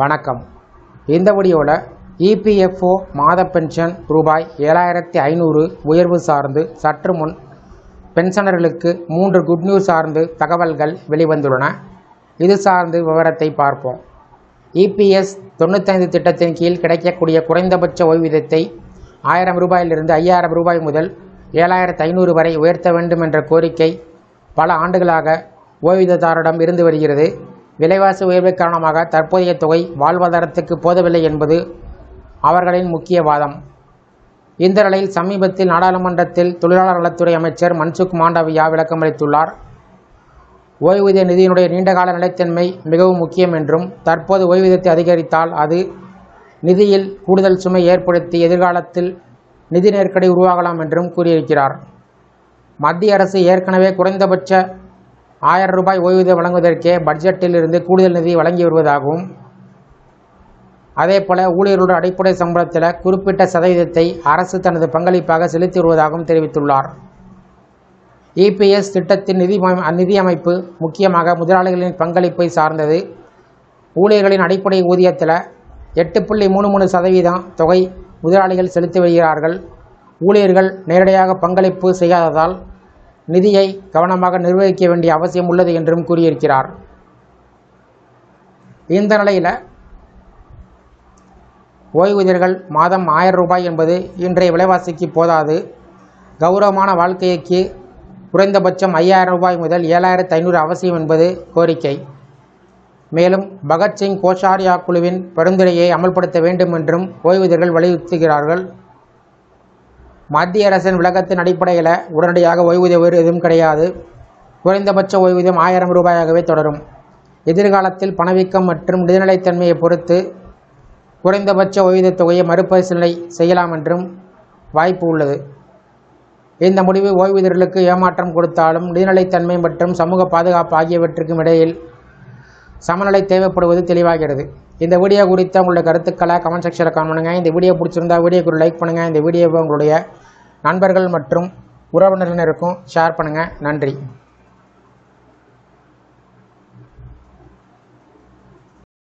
வணக்கம். இந்த வீடியோவில் இபிஎஃப்ஓ மாத பென்ஷன் ரூபாய் 7500 உயர்வு சார்ந்து சற்று முன் பென்ஷனர்களுக்கு 3 குட் நியூஸ் சார்ந்து தகவல்கள் வெளிவந்துள்ளன. இது சார்ந்து விவரத்தை பார்ப்போம். இபிஎஸ் 95 திட்டத்தின் கீழ் கிடைக்கக்கூடிய குறைந்தபட்ச ஓய்வூதியத்தை 1000 ரூபாயிலிருந்து 5000 ரூபாய் முதல் 7500 வரை உயர்த்த வேண்டும் என்ற கோரிக்கை பல ஆண்டுகளாக ஓய்வூதியதாரரிடம் இருந்து வருகிறது. விலைவாசி உயர்வு காரணமாக தற்போதைய தொகை வாழ்வாதாரத்துக்கு போதவில்லை என்பது அவர்களின் முக்கிய வாதம். இந்த நிலையில் சமீபத்தில் நாடாளுமன்றத்தில் தொழிலாளர் நலத்துறை அமைச்சர் மன்சுக் மாண்டவியா விளக்கமளித்துள்ளார். ஓய்வூதிய நிதியினுடைய நீண்டகால நிலைத்தன்மை மிகவும் முக்கியம் என்றும், தற்போது ஓய்வூதியத்தை அதிகரித்தால் அது நிதியில் கூடுதல் சுமை ஏற்படுத்தி எதிர்காலத்தில் நிதி நெருக்கடி உருவாகலாம் என்றும் கூறியிருக்கிறார். மத்திய அரசு ஏற்கனவே குறைந்தபட்ச 1000 ரூபாய் ஓய்வூதியம் வழங்குவதற்கே பட்ஜெட்டில் இருந்து கூடுதல் நிதி வழங்கி வருவதாகவும், அதேபோல ஊழியர்களுடைய அடிப்படை சம்பளத்தில் குறிப்பிட்ட சதவீதத்தை அரசு தனது பங்களிப்பாக செலுத்தி வருவதாகவும் தெரிவித்துள்ளார். இபிஎஸ் திட்டத்தின் நிதி அமைப்பு முக்கியமாக முதலாளிகளின் பங்களிப்பை சார்ந்தது. ஊழியர்களின் அடிப்படை ஊதியத்தில் 8.33% தொகை முதலாளிகள் செலுத்தி வருகிறார்கள். ஊழியர்கள் நேரடியாக பங்களிப்பு செய்யாததால் நிதியை கவனமாக நிர்வகிக்க வேண்டிய அவசியம் உள்ளது என்றும் கூறியிருக்கிறார். இந்த நிலையில் ஓய்வூதியர்கள் மாதம் 1000 ரூபாய் என்பது இன்றைய விலைவாசிக்கு போதாது. கௌரவமான வாழ்க்கைக்கு குறைந்தபட்சம் 5000 ரூபாய் முதல் 7500 அவசியம் என்பது கோரிக்கை. மேலும் பகத்சிங் கோஷாரியா குழுவின் பரிந்துரையை அமல்படுத்த வேண்டும் என்றும் ஓய்வூதியர்கள் வலியுறுத்துகிறார்கள். மத்திய அரசின் விளக்கத்தின் அடிப்படையில் உடனடியாக ஓய்வூதிய உயர்வு எதுவும் கிடையாது. குறைந்தபட்ச ஓய்வூதியம் 1000 ரூபாயாகவே தொடரும். எதிர்காலத்தில் பணவீக்கம் மற்றும் நிதிநிலைத்தன்மையை பொறுத்து குறைந்தபட்ச ஓய்வூதிய தொகையை மறுபரிசீலனை செய்யலாம் என்றும் வாய்ப்பு உள்ளது. இந்த முடிவு ஓய்வூதியர்களுக்கு ஏமாற்றம் கொடுத்தாலும் நிதிநிலைத்தன்மை மற்றும் சமூக பாதுகாப்பு ஆகியவற்றுக்கும் இடையில் சமநிலை தேவைப்படுவது தெளிவாகிறது. இந்த வீடியோ குறித்த உங்களுடைய கருத்துக்களை கமெண்ட் செக்ஷனில் கமெண்ட் பண்ணுங்கள். இந்த வீடியோ பிடிச்சிருந்தா வீடியோக்கு லைக் பண்ணுங்கள். இந்த வீடியோவை உங்களுடைய நண்பர்கள் மற்றும் உறவினர்களுக்கும் ஷேர் பண்ணுங்கள். நன்றி.